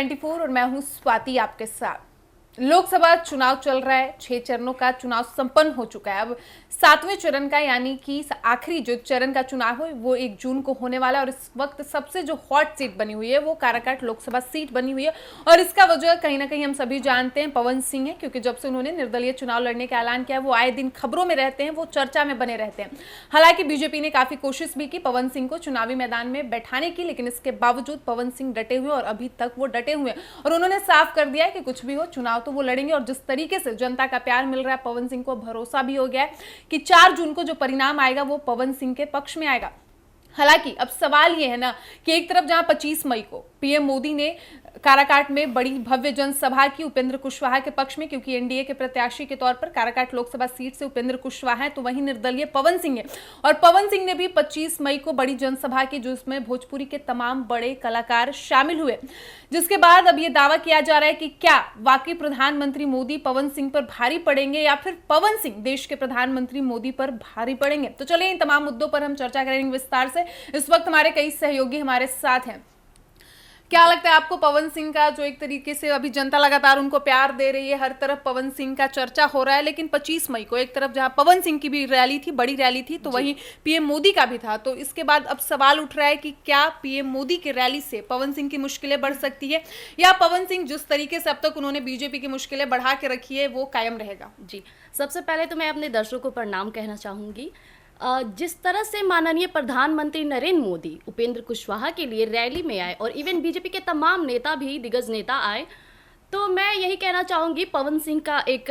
24 और मैं हूं स्वाति आपके साथ। लोकसभा चुनाव चल रहा है, 6 चरणों का चुनाव संपन्न हो चुका है। अब 7वें चरण का यानी कि आखिरी जो चरण का चुनाव है वो 1 जून को होने वाला है। और इस वक्त सबसे जो हॉट सीट बनी हुई है वो काराकाट लोकसभा सीट बनी हुई है। और इसका वजह कहीं ना कहीं हम सभी जानते हैं पवन सिंह है, क्योंकि जब से उन्होंने निर्दलीय चुनाव लड़ने का ऐलान किया वो आए दिन खबरों में रहते हैं, वो चर्चा में बने रहते हैं। हालांकि बीजेपी ने काफी कोशिश भी की पवन सिंह को चुनावी मैदान में बैठाने की, लेकिन इसके बावजूद पवन सिंह डटे हुए और अभी तक वो डटे हुए हैं। और उन्होंने साफ कर दिया है कि कुछ भी हो चुनाव तो वो लड़ेंगे। और जिस तरीके से जनता का प्यार मिल रहा है, पवन सिंह को भरोसा भी हो गया है कि 4 जून को जो परिणाम आएगा वो पवन सिंह के पक्ष में आएगा। हालांकि अब सवाल ये है ना कि एक तरफ जहां 25 मई को पीएम मोदी ने काराकाट में बड़ी भव्य जनसभा की उपेंद्र कुशवाहा के पक्ष में, क्योंकि एनडीए के प्रत्याशी के तौर पर काराकाट लोकसभा सीट से उपेंद्र कुशवाहा है, तो वहीं निर्दलीय पवन सिंह है। और पवन सिंह ने भी 25 मई को बड़ी जनसभा की, जिसमें भोजपुरी के तमाम बड़े कलाकार शामिल हुए। जिसके बाद अब ये दावा किया जा रहा है कि क्या वाकई प्रधानमंत्री मोदी पवन सिंह पर भारी पड़ेंगे या फिर पवन सिंह देश के प्रधानमंत्री मोदी पर भारी पड़ेंगे। तो चलिए इन तमाम मुद्दों पर हम चर्चा करेंगे विस्तार से। इस वक्त हमारे कई सहयोगी हमारे साथ हैं। क्या लगता है आपको पवन सिंह का, जो एक तरीके से अभी जनता लगातार उनको प्यार दे रही है, हर तरफ पवन सिंह का चर्चा हो रहा है, लेकिन 25 मई को एक तरफ जहां पवन सिंह की भी रैली थी, बड़ी रैली थी, तो वहीं पीएम मोदी का भी था। तो इसके बाद अब सवाल उठ रहा है कि क्या पीएम मोदी की रैली से पवन सिंह की मुश्किलें बढ़ सकती है या पवन सिंह जिस तरीके से अब तक उन्होंने बीजेपी की मुश्किलें बढ़ा के रखी है वो कायम रहेगा। जी, सबसे पहले तो मैं अपने दर्शकों को प्रणाम कहना चाहूँगी। जिस तरह से माननीय प्रधानमंत्री नरेंद्र मोदी उपेंद्र कुशवाहा के लिए रैली में आए और इवन बीजेपी के तमाम नेता भी, दिग्गज नेता आए, तो मैं यही कहना चाहूँगी, पवन सिंह का एक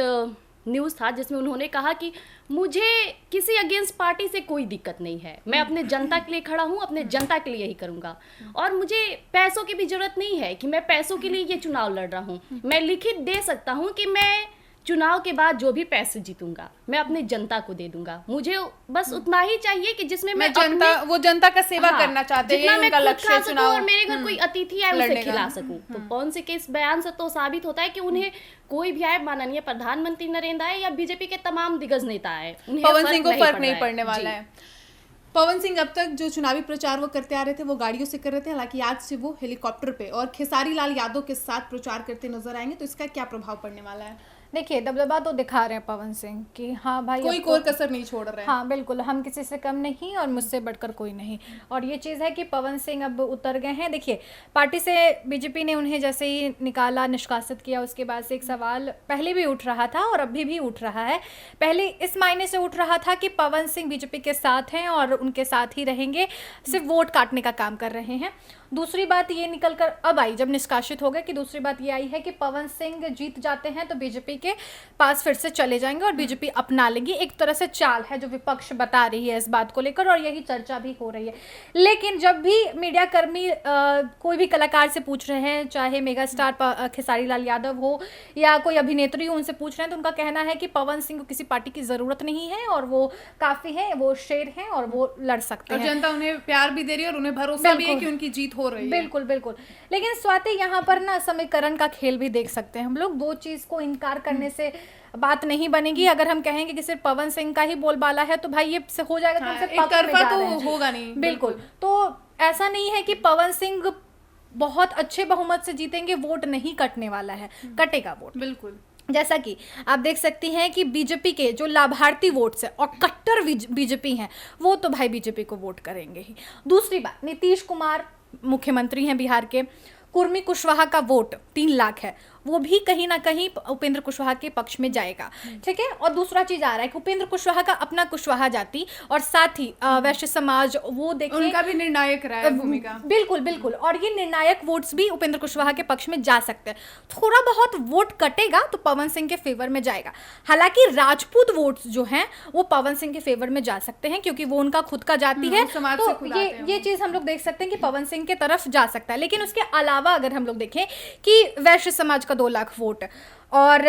न्यूज़ था जिसमें उन्होंने कहा कि मुझे किसी अगेंस्ट पार्टी से कोई दिक्कत नहीं है, मैं अपने जनता के लिए खड़ा हूँ, अपने जनता के लिए यही करूँगा और मुझे पैसों की भी ज़रूरत नहीं है कि मैं पैसों के लिए ये चुनाव लड़ रहा हूँ। मैं लिखित दे सकता हूँ कि मैं चुनाव के बाद जो भी पैसे जीतूंगा मैं अपने जनता को दे दूंगा। मुझे बस उतना ही चाहिए कि जिसमें मैं जनता का सेवा करना चाहते हैं, जितना मैं खुद खा सकूं और मेरे घर कोई अतिथि आए उसे खिला सकूं। तो पवन सिंह के इस बयान से तो साबित होता है कि उन्हें कोई भी आए, माननीय प्रधानमंत्री नरेंद्र आए या बीजेपी के तमाम दिग्गज नेता आए, पवन सिंह को फर्क नहीं पड़ने वाला है। पवन सिंह अब तक जो चुनावी प्रचार वो करते आ रहे थे वो गाड़ियों से कर रहे थे, हालांकि आज से वो हेलीकॉप्टर पे और खेसारी लाल यादव के साथ प्रचार करते नजर आएंगे। तो इसका क्या प्रभाव पड़ने वाला है? देखिए, दबदबा तो दिखा रहे हैं पवन सिंह कि हाँ भाई, कोई कोई कसर नहीं छोड़ रहे हैं। हाँ बिल्कुल, हम किसी से कम नहीं और मुझसे बढ़कर कोई नहीं। और ये चीज़ है कि पवन सिंह अब उतर गए हैं। देखिए, पार्टी से बीजेपी ने उन्हें जैसे ही निकाला, निष्कासित किया, उसके बाद से एक सवाल पहले भी उठ रहा था और अभी भी उठ रहा है। पहले इस मायने से उठ रहा था कि पवन सिंह बीजेपी के साथ हैं और उनके साथ ही रहेंगे, सिर्फ वोट काटने का काम कर रहे हैं। दूसरी बात ये निकल कर अब आई, जब निष्कासित हो गए, कि दूसरी बात ये आई है कि पवन सिंह जीत जाते हैं तो बीजेपी के पास फिर से चले जाएंगे और बीजेपी अपना लेगी। एक तरह से चाल है जो विपक्ष बता रही है इस बात को लेकर और यही चर्चा भी हो रही है। लेकिन जब भी मीडिया कर्मी कोई भी कलाकार से पूछ रहे हैं, चाहे मेगा स्टार खेसारी लाल यादव हो या कोई अभिनेत्री हो, उनसे पूछ रहे हैं, तो उनका कहना है कि पवन सिंह को किसी पार्टी की ज़रूरत नहीं है और वो काफ़ी है, वो शेर हैं और वो लड़ सकते हैं। जनता उन्हें प्यार भी दे रही है और उन्हें भरोसा भी है कि उनकी जीत हो रही है। बिल्कुल बिल्कुल। लेकिन स्वाति, यहाँ पर ना समीकरण का खेल भी देख सकते हैं हम लोग। दो चीज को इनकार करने से बात नहीं बनेगी। अगर हम कहेंगे कि सिर्फ पवन सिंह का ही बोलबाला है तो भाई ये से हो जाएगा, हाँ, एक तरफा तो होगा नहीं। बिल्कुल। तो ऐसा नहीं है कि पवन सिंह बहुत अच्छे बहुमत से जीतेंगे, वोट नहीं कटने वाला है, कटेगा वोट बिल्कुल। जैसा कि आप देख सकती हैं कि बीजेपी के जो लाभार्थी वोट्स हैं और कट्टर बीजेपी हैं वो तो भाई बीजेपी को वोट करेंगे ही। दूसरी बात, नीतीश कुमार मुख्यमंत्री हैं बिहार के, कुर्मी कुशवाहा का वोट 3 लाख है, वो भी कहीं ना कहीं उपेंद्र कुशवाहा के पक्ष में जाएगा, ठीक है। और दूसरा चीज आ रहा है कि उपेंद्र कुशवाहा का अपना कुशवाहा जाति और साथ ही वैश्य समाज, वो देखिए उनका भी निर्णायक रहा है भूमिका। बिल्कुल बिल्कुल। और ये निर्णायक वोट्स भी उपेंद्र कुशवाहा के पक्ष में जा सकते हैं। थोड़ा बहुत वोट कटेगा तो पवन सिंह के फेवर में जाएगा। हालांकि राजपूत वोट्स जो हैं वो पवन सिंह के फेवर में जा सकते हैं क्योंकि वो उनका खुद का जाति है, तो ये चीज हम लोग देख सकते हैं कि पवन सिंह के तरफ जा सकता है। लेकिन उसके अलावा अगर हम लोग देखें कि वैश्य समाज का 2 लाख वोट और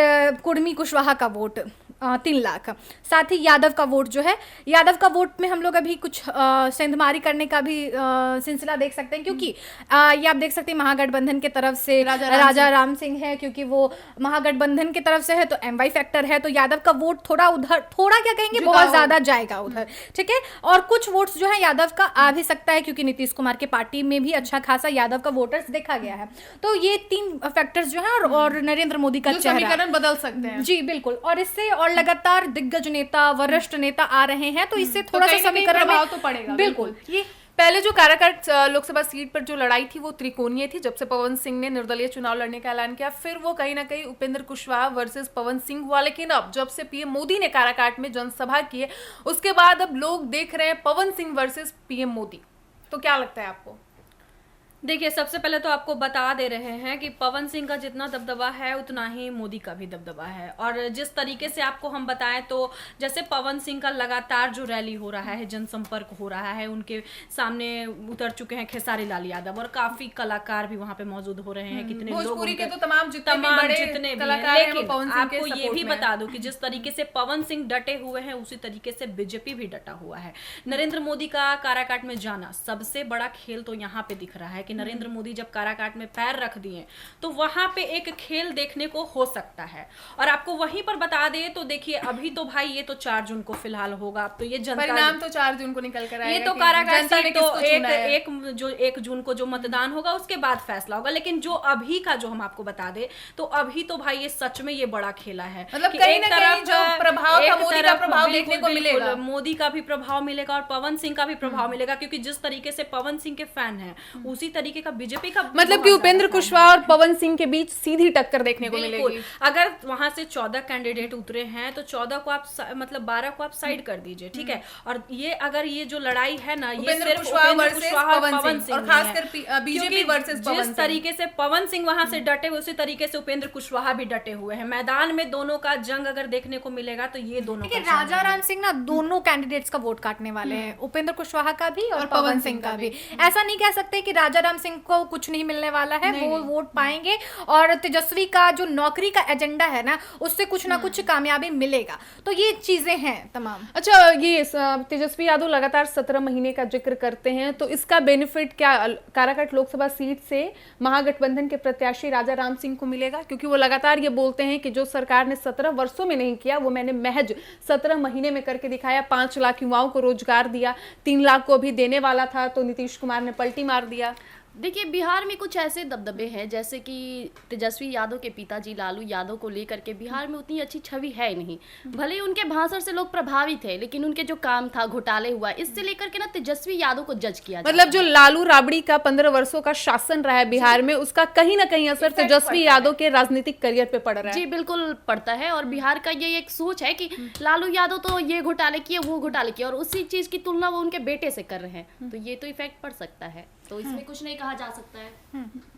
कुर्मी कुशवाहा का वोट 3 लाख। साथ ही यादव का वोट जो है, यादव का वोट में हम लोग अभी कुछ सेंधमारी करने का भी सिलसिला देख सकते हैं, क्योंकि ये आप देख सकते हैं महागठबंधन की तरफ से राजा राम सिंह है, क्योंकि वो महागठबंधन की तरफ से है तो एमवाई फैक्टर है, तो यादव का वोट थोड़ा उधर, थोड़ा क्या कहेंगे, बहुत ज्यादा जाएगा उधर, ठीक है। और कुछ वोट्स जो है यादव का आ भी सकता है, क्योंकि नीतीश कुमार के पार्टी में भी अच्छा खासा यादव का वोटर्स देखा गया है। तो ये 3 फैक्टर्स जो है और नरेंद्र मोदी का चेहरा, समीकरण बदल सकते हैं। जी बिल्कुल, और इससे और लगातार दिग्गज नेता, वरिष्ठ नेता आ रहे हैं, तो इससे थोड़ा सा समीकरण प्रभाव तो पड़ेगा। बिल्कुल। ये पहले जो काराकाट लोकसभा सीट पर जो लड़ाई थी वो त्रिकोणीय थी, जब से पवन सिंह ने निर्दलीय चुनाव लड़ने का ऐलान किया, फिर वो कहीं ना कहीं उपेंद्र कुशवाहा वर्सेस पवन सिंह हुआ। लेकिन अब जब से पीएम मोदी ने काराकाट में जनसभा की है, उसके बाद अब लोग देख रहे हैं पवन सिंह वर्सेस पीएम मोदी। तो क्या लगता है आपको? देखिए, सबसे पहले तो आपको बता दे रहे हैं कि पवन सिंह का जितना दबदबा है उतना ही मोदी का भी दबदबा है। और जिस तरीके से आपको हम बताएं तो जैसे पवन सिंह का लगातार जो रैली हो रहा है, जनसंपर्क हो रहा है, उनके सामने उतर चुके हैं खेसारी लाल यादव और काफी कलाकार भी वहां पे मौजूद हो रहे हैं। कितने लोग भोजपुरी के तो तमाम जितने भी कलाकार हैं, लेकिन आपको ये भी बता दूं कि जिस तरीके से पवन सिंह डटे हुए हैं उसी तरीके से बीजेपी भी डटा हुआ है। नरेंद्र मोदी का काराकाट में जाना सबसे बड़ा खेल तो यहाँ पे दिख रहा है कि नरेंद्र मोदी जब काराकाट में पैर रख दिए तो वहां पे एक खेल देखने को हो सकता है। और आपको वहीं पर बता दे तो देखिए, अभी तो भाई ये तो 4 जून को फिलहाल होगा, अब तो ये जनता परिणाम तो 4 जून को निकल कर आएगा। ये तो काराकाट सीट तो 1 जून को जो मतदान होगा उसके बाद फैसला होगा। लेकिन जो अभी का जो हम आपको बता दे तो अभी तो भाई ये सच में ये बड़ा खेला है, मतलब कहीं ना कहीं जो प्रभाव था, मोदी का प्रभाव देखने को मिलेगा, मोदी का भी प्रभाव मिलेगा और पवन सिंह का भी प्रभाव मिलेगा, क्योंकि जिस तरीके से पवन सिंह के फैन हैं उसी तरीके का बीजेपी का, मतलब कि उपेंद्र कुशवाहा और पवन सिंह के बीच सीधी टक्कर देखने को मिलेगी। अगर वहां से 14 कैंडिडेट उतरे हैं तो 14 को आप मतलब 12 को आप साइड कर दीजिए, ठीक है। और ये अगर ये जो लड़ाई है ना, ये सिर्फ कुशवाहा और पवन सिंह और खासकर बीजेपी वर्सेस पवन सिंह। जिस तरीके से पवन सिंह वहां से डटे हुए उसी तरीके से उपेंद्र कुशवाहा भी डटे हुए हैं। मैदान में दोनों का जंग अगर देखने को मिलेगा तो ये दोनों का राजा राम सिंह ना दोनों कैंडिडेट्स का वोट काटने वाले हैं, उपेंद्र कुशवाहा का भी और पवन सिंह का भी। ऐसा नहीं कह सकते कि राजा राम सिंह को कुछ नहीं मिलने वाला है, वो वोट पाएंगे और तेजस्वी का जो नौकरी का एजेंडा है ना, उससे कुछ ना कुछ कामयाबी मिलेगा। तो ये चीजें हैं तमाम। अच्छा, ये तेजस्वी यादव लगातार 17 महीने का जिक्र करते हैं, तो इसका बेनिफिट क्या काराकाट लोकसभा सीट से महागठबंधन के प्रत्याशी राजा राम सिंह को मिलेगा? क्योंकि वो लगातार ये बोलते हैं कि जो सरकार ने 17 वर्षों में नहीं किया वो मैंने महज 17 महीने में करके दिखाया। 5 लाख युवाओं को रोजगार दिया, 3 लाख को अभी देने वाला था तो नीतीश कुमार ने पलटी मार दिया। देखिए, बिहार में कुछ ऐसे दबदबे हैं, जैसे कि तेजस्वी यादव के पिताजी लालू यादव को लेकर के बिहार में उतनी अच्छी छवि है नहीं। भले ही उनके भाषण से लोग प्रभावित थे, लेकिन उनके जो काम था, घोटाले हुआ, इससे लेकर के ना तेजस्वी यादव को जज किया मतलब जो लालू राबड़ी का 15 वर्षों का शासन रहा है बिहार में, उसका कहीं ना कहीं असर तेजस्वी यादव के राजनीतिक करियर पे पड़ रहा है। जी बिल्कुल पड़ता है। और बिहार का ये एक सोच है कि लालू यादव तो ये घोटाले किए, वो घोटाले किए, और उसी चीज की तुलना वो उनके बेटे से कर रहे हैं, तो ये तो इफेक्ट पड़ सकता है। तो इसमें कुछ नहीं कहा जा सकता है।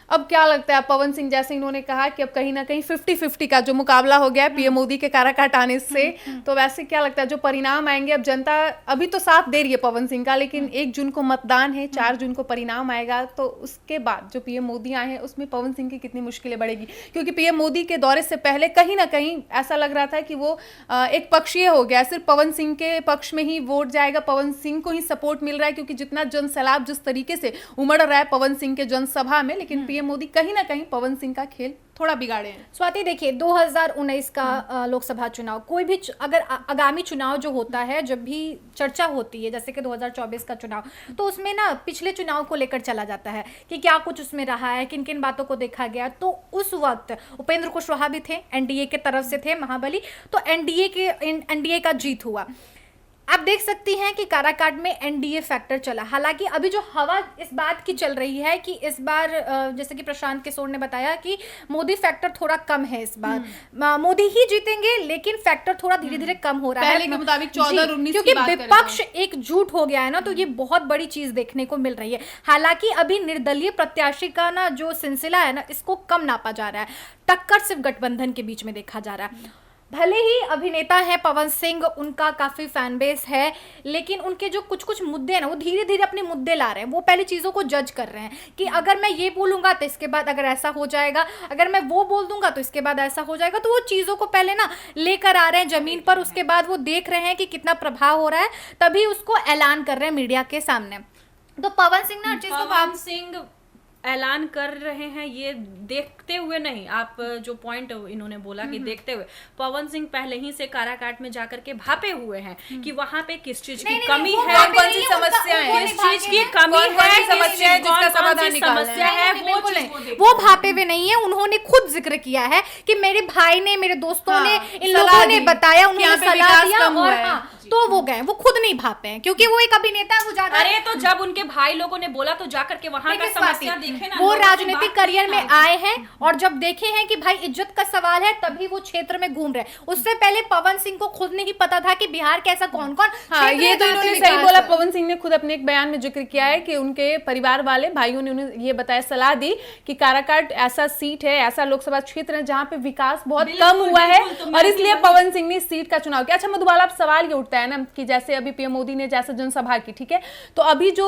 अब क्या लगता है, पवन सिंह जैसे इन्होंने कहा कि अब कहीं ना कहीं 50-50 का जो मुकाबला हो गया है पीएम मोदी के काराकाट आने से, तो वैसे क्या लगता है जो परिणाम आएंगे? अब जनता अभी तो साथ दे रही है पवन सिंह का, लेकिन 1 जून को मतदान है, 4 जून को परिणाम आएगा, तो उसके बाद जो पीएम मोदी आए हैं उसमें पवन सिंह की कितनी मुश्किलें बढ़ेगी? क्योंकि पीएम मोदी के दौरे से पहले कहीं ना कहीं ऐसा लग रहा था कि वो एक पक्षीय हो गया, सिर्फ पवन सिंह के पक्ष में ही वोट जाएगा, पवन सिंह को ही सपोर्ट मिल रहा है, क्योंकि जितना जनसैलाब जिस तरीके से उमड़ रहा है पवन सिंह के जनसभा में, लेकिन पीएम मोदी कहीं ना कहीं पवन सिंह का खेल थोड़ा बिगाड़े हैं। स्वाति, देखिए 2019 का लोकसभा चुनाव, कोई भी अगर आगामी चुनाव जो होता है, जब भी चर्चा होती है, जैसे कि 2024 का चुनाव, तो उसमें ना पिछले चुनाव को लेकर चला जाता है कि क्या कुछ उसमें रहा है, किन किन बातों को देखा गया। तो उस वक्त उपेंद्र कुशवाहा भी थे, एनडीए के तरफ से थे, महाबली, तो एनडीए का जीत हुआ। आप देख सकती हैं कि काराकाट में एनडीए फैक्टर चला। हालांकि अभी जो हवा इस बात की चल रही है कि इस बार जैसे कि प्रशांत किशोर ने बताया कि मोदी फैक्टर थोड़ा कम है इस बार, मोदी ही जीतेंगे, लेकिन फैक्टर थोड़ा धीरे धीरे कम हो रहा है पहले के मुताबिक 14 और 19 क्योंकि विपक्ष एकजुट हो गया है ना, तो ये बहुत बड़ी चीज देखने को मिल रही है। हालांकि अभी निर्दलीय प्रत्याशी का ना जो सिलसिला है ना, इसको कम नापा जा रहा है, टक्कर सिर्फ गठबंधन के बीच में देखा जा रहा है। भले ही अभिनेता है पवन सिंह, उनका काफी फैन बेस है, लेकिन उनके जो कुछ कुछ मुद्दे हैं ना, वो धीरे धीरे अपने मुद्दे ला रहे हैं। वो पहले चीजों को जज कर रहे हैं कि अगर मैं ये बोलूंगा तो इसके बाद अगर ऐसा हो जाएगा, अगर मैं वो बोल दूंगा तो इसके बाद ऐसा हो जाएगा। तो वो चीजों को पहले ना लेकर आ रहे हैं जमीन पर, उसके बाद वो देख रहे हैं कि कितना प्रभाव हो रहा है, तभी उसको ऐलान कर रहे हैं मीडिया के सामने। तो पवन सिंह ना हर चीज को पवन सिंह ऐलान कर रहे हैं ये देखते हुए नहीं, आप जो पॉइंट इन्होंने बोला कि देखते हुए, पवन सिंह पहले ही से काराकाट में जाकर के भापे हुए हैं कि वहां पे किस चीज की कमी है, कौन सी समस्या है, किस चीज की कमी है, समस्या है जिसका समाधान निकालना समस्या है, वो चीज वो भापे हुए नहीं है। उन्होंने खुद जिक्र किया है कि मेरे भाई ने, मेरे दोस्तों ने, इन लोगों ने बताया, उन्होंने सलाह दिया और हाँ, तो वो गए, वो खुद नहीं भापे हैं क्योंकि वो एक अभिनेता है, वो ज्यादा। अरे तो जब उनके भाई लोगों ने बोला तो जाकर के वहां का समस्या देखे ना, वो राजनीतिक करियर में आए हैं और जब देखे हैं कि भाई इज्जत का सवाल है तभी वो क्षेत्र में घूम रहे हैं। उससे पहले पवन सिंह को खुद नहीं पता था कि बिहार के ऐसा कौन कौन। हाँ, ये तो इन्होंने सही बोला। पवन सिंह ने खुद अपने एक बयान में जिक्र किया है कि उनके परिवार वाले भाइयों ने उन्हें ये बताया, सलाह दी कि काराकाट ऐसा सीट है, ऐसा लोकसभा क्षेत्र है जहां पे विकास बहुत कम हुआ है और इसलिए पवन सिंह ने इस सीट का चुनाव किया। अच्छा मधुबाला, अब सवाल ये उठता है ना कि जैसे अभी पीएम मोदी ने जैसे जनसभा की, ठीक है, तो अभी जो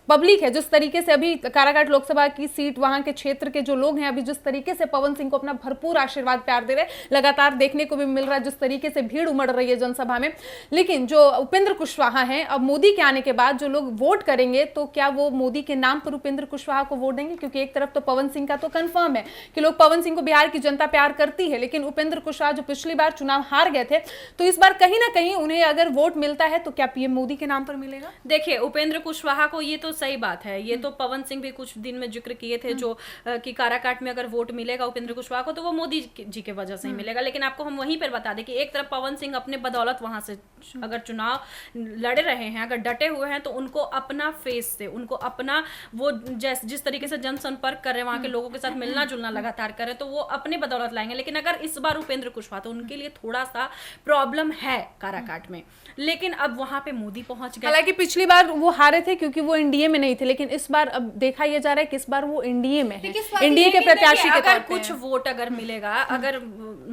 पब्लिक है, जिस तरीके से अभी काराकाट लोकसभा की सीट, वहां के क्षेत्र के जो लोग हैं अभी जिस तरीके से पवन सिंह को अपना भरपूर आशीर्वाद प्यार दे रहे हैं, लगातार देखने को भी मिल रहा है जिस तरीके से भीड़ उमड़ रही है जनसभा में। लेकिन जो उपेंद्र कुशवाहा हैं, अब मोदी के आने के बाद जो लोग वोट करेंगे तो क्या वो मोदी के नाम पर उपेंद्र कुशवाहा को वोट देंगे? क्योंकि एक तरफ तो पवन सिंह का तो कंफर्म है कि लोग पवन सिंह को बिहार की जनता प्यार करती है, लेकिन उपेंद्र कुशवाहा जो पिछली बार चुनाव हार गए थे, तो इस बार कहीं ना कहीं उन्हें अगर वोट मिलता है तो क्या पीएम मोदी के नाम पर मिलेगा? देखिए, उपेंद्र कुशवाहा को, ये तो सही बात है, ये तो पवन सिंह भी कुछ दिन में जिक्र किए थे जो कि काराकाट में अगर वोट मिलेगा उपेंद्र कुशवाहा को तो वो मोदी जी के वजह से ही मिलेगा। लेकिन आपको हम वहीं पर बता दें कि एक तरफ पवन सिंह अपने बदौलत वहां से अगर चुनाव लड़ रहे हैं, अगर डटे हुए हैं, तो उनको अपना फेस से, उनको अपना वो जिस तरीके से जनसंपर्क कर रहे हैं, वहां के लोगों के साथ मिलना जुलना लगातार कर रहे हैं, तो वो अपने बदौलत लाएंगे। लेकिन अगर इस बार उपेंद्र कुशवाहा, तो उनके लिए थोड़ा सा प्रॉब्लम है काराकाट में, लेकिन अब वहां पे मोदी पहुंच गए। हालांकि पिछली बार वो हारे थे क्योंकि वो एनडीए में नहीं थे, लेकिन इस बार अब देखा यह जा रहा है कि इस बार वो एनडीए में है, एनडीए के प्रत्याशी के तौर पे कुछ वोट अगर मिलेगा, अगर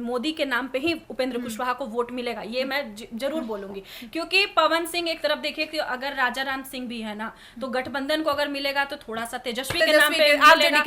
मोदी के नाम पे ही उपेंद्र कुशवाहा को वोट मिलेगा, ये मैं जरूर बोलूंगी। क्योंकि पवन सिंह एक तरफ देखिए कि अगर राजा राम सिंह भी है ना, तो गठबंधन को अगर मिलेगा तो थोड़ा सा तेजस्वी के नाम पे, आरजेडी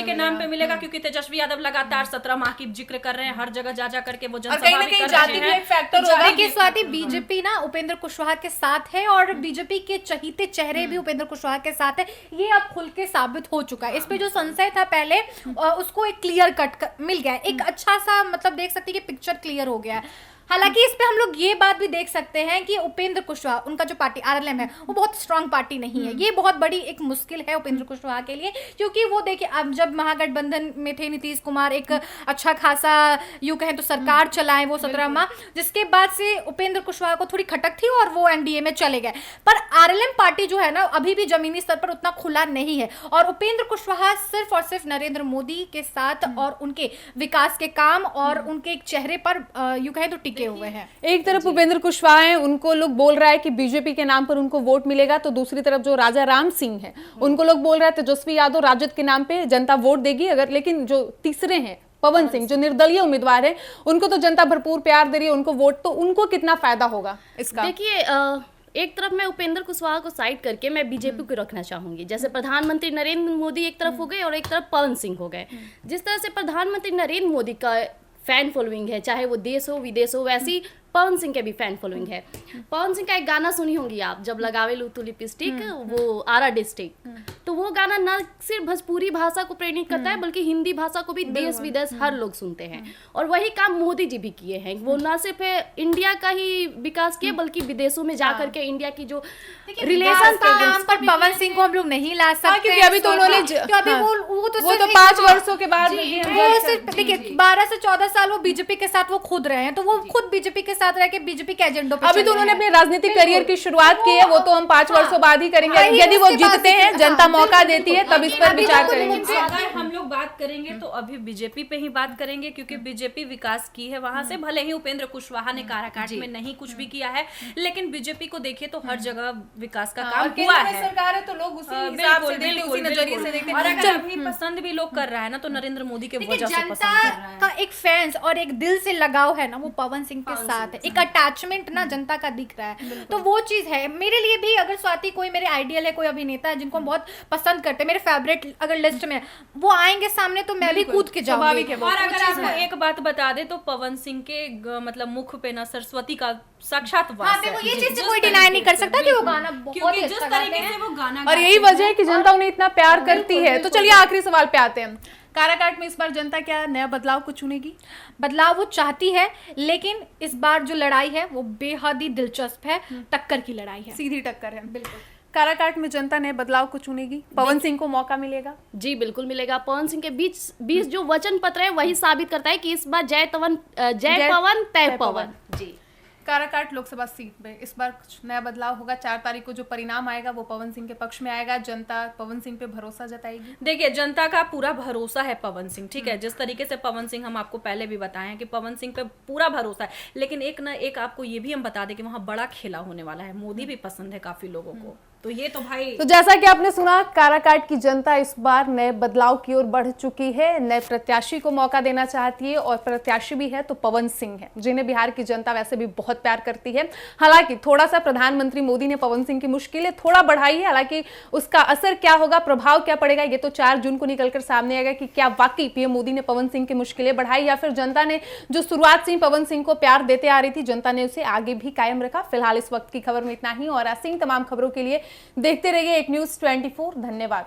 के नाम पे मिलेगा, क्योंकि तेजस्वी यादव लगातार 17 माह की जिक्र कर रहे हैं, हर जगह जा करके वो जनसभा भी कर रहे हैं। देखिए स्वाति, बीजेपी ना उपेंद्र कुशवाहा के साथ है और बीजेपी के चहीते चेहरे भी उपेंद्र कुशवाहा के साथ है, ये अब खुल के साबित हो चुका है। इस पे जो संशय था पहले, उसको एक क्लियर कट मिल गया, एक अच्छा सा मतलब देख सकते हैं कि पिक्चर क्लियर हो गया है। हालांकि इस पे हम लोग ये बात भी देख सकते हैं कि उपेंद्र कुशवाहा, उनका जो पार्टी आरएलएम है, वो बहुत स्ट्रांग पार्टी नहीं है। ये बहुत बड़ी एक मुश्किल है उपेंद्र कुशवाहा के लिए, क्योंकि वो देखिए अब जब महागठबंधन में थे नीतीश कुमार, एक अच्छा खासा यूं कहें तो सरकार चलाए वो 17 माह, जिसके बाद से उपेंद्र कुशवाहा को थोड़ी खटक थी और वो एनडीए में चले गए। पर आरएलएम पार्टी जो है ना, अभी भी जमीनी स्तर पर उतना खुला नहीं है और उपेंद्र कुशवाहा सिर्फ और सिर्फ नरेंद्र मोदी के साथ और उनके विकास के काम और उनके एक चेहरे पर यूं कहें तो टिके हुए हैं। एक तरफ उपेंद्र कुशवाहा हैं, उनको लोग बोल रहा है कि बीजेपी के नाम पर उनको वोट मिलेगा, तो दूसरी तरफ जो राजा राम सिंह है, उनको लोग बोल रहे हैं तेजस्वी यादव राजद के नाम पे जनता वोट देगी अगर। लेकिन जो तीसरे हैं पवन सिंह, जो निर्दलीय उम्मीदवार है, उनको तो जनता भरपूर प्यार दे रही है, उनको वोट, तो उनको कितना फायदा होगा इसका? देखिए, एक तरफ मैं उपेंद्र कुशवाहा को साइड करके मैं बीजेपी को रखना चाहूंगी। जैसे प्रधानमंत्री नरेंद्र मोदी एक तरफ हो गए और एक तरफ पवन सिंह हो गए। जिस तरह से प्रधानमंत्री नरेंद्र मोदी का फैन फॉलोइंग है, चाहे वो देश हो विदेश हो, वैसी पवन सिंह के भी फैन फॉलोइंग है। पवन सिंह का एक गाना सुनी होंगी आप, जब लगावे लू तू लिपस्टिक, वो आरा डिस्ट्रिक्ट, तो वो गाना न सिर्फ भोजपुरी भाषा को प्रेरित करता है बल्कि हिंदी भाषा को भी देश विदेश हर लोग सुनते हैं। और वही काम मोदी जी भी किए हैं, वो न सिर्फ इंडिया का ही विकास किए बल्कि विदेशों में जाकर के इंडिया की जो रिलेशन पर पवन सिंह को हम लोग नहीं ला सकते, क्योंकि अभी तो उन्होंने वो तो 5 वर्षों के बाद देखिए 12 से 14 साल वो बीजेपी के साथ वो खुद रहे हैं, तो वो खुद बीजेपी के साथ रह के बीजेपी के एजेंडों पे अभी तो उन्होंने अपने राजनीतिक करियर की शुरुआत की है, वो तो हम 5 वर्षों बाद ही करेंगे। यदि वो जीतते हैं, जनता मौका देती है तब इस पर विचार करेंगे। अगर हम लोग बात करेंगे तो अभी बीजेपी पे ही बात करेंगे, क्योंकि बीजेपी विकास की है वहां से, भले ही उपेंद्र कुशवाहा ने काराकाट में नहीं कुछ भी किया है, लेकिन बीजेपी को देखिए तो हर जगह विकास का काम हुआ है। सरकार है तो लोग उसी हिसाब से देखते हैं, उसी नजरिए से देखते हैं। और अगर अभी पसंद भी लोग कर रहा है ना तो नरेंद्र मोदी के वजह से पसंद जनता कर रहा है। का एक फैंस और एक दिल से लगाव है ना, वो पवन सिंह के साथ है, एक अटैचमेंट ना जनता का दिख रहा है, तो वो चीज है। मेरे लिए भी अगर स्वाति कोई मेरे आइडियल है, कोई अभिनेता है जिनको हम बहुत पसंद करते हैं, मेरे फेवरेट अगर लिस्ट में वो आएंगे सामने तो मैं भी कूद के जाऊंगी। और अगर आपको एक बात बता दे तो पवन सिंह के मतलब मुख पे ना सरस्वती का साक्षात वास है। देखो ये चीज से कोई डिनाई नहीं कर सकता कि वो गाना बहुत क्योंकि ही जिस अच्छा गाते तरीके से हैं। वो गाना और यही वजह है कि जनता उन्हें इतना प्यार करती है। तो चलिए आखिरी सवाल पे आते हैं। काराकाट में इस बार जनता क्या नया बदलाव को चुनेगी? बदलाव वो चाहती है, लेकिन इस बार जो लड़ाई है वो बेहद ही दिलचस्प है, टक्कर की लड़ाई है, सीधी टक्कर है। बिल्कुल। काराकाट में जनता नए बदलाव को चुनेगी, पवन सिंह को मौका मिलेगा? जी बिल्कुल मिलेगा। पवन सिंह के बीच जो वचन पत्र है वही साबित करता है कि इस बार जय पवन तय पवन। जी। काराकाट लोकसभा सीट पे इस बार कुछ नया बदलाव होगा? 4 तारीख को जो परिणाम आएगा वो पवन सिंह के पक्ष में आएगा, जनता पवन सिंह पे भरोसा जताएगी? देखिए जनता का पूरा भरोसा है पवन सिंह, ठीक है। जिस तरीके से पवन सिंह, हम आपको पहले भी बताए हैं कि पवन सिंह पे पूरा भरोसा है, लेकिन एक ना एक आपको ये भी हम बता दें कि वहां बड़ा खेला होने वाला है। मोदी भी पसंद है काफी लोगों को, तो ये तो भाई। तो जैसा कि आपने सुना, काराकाट की जनता इस बार नए बदलाव की ओर बढ़ चुकी है, नए प्रत्याशी को मौका देना चाहती है, और प्रत्याशी भी है तो पवन सिंह है, जिन्हें बिहार की जनता वैसे भी बहुत प्यार करती है। हालांकि थोड़ा सा प्रधानमंत्री मोदी ने पवन सिंह की मुश्किलें थोड़ा बढ़ाई है, हालांकि उसका असर क्या होगा, प्रभाव क्या पड़ेगा, ये तो 4 जून को निकलकर सामने आएगा कि क्या वाकई पीएम मोदी ने पवन सिंह की मुश्किलें बढ़ाई, या फिर जनता ने जो शुरुआत से ही पवन सिंह को प्यार देते आ रही थी, जनता ने उसे आगे भी कायम रखा। फिलहाल इस वक्त की खबर में इतना ही, और ऐसी तमाम खबरों के लिए देखते रहिए एक न्यूज़ 24। धन्यवाद।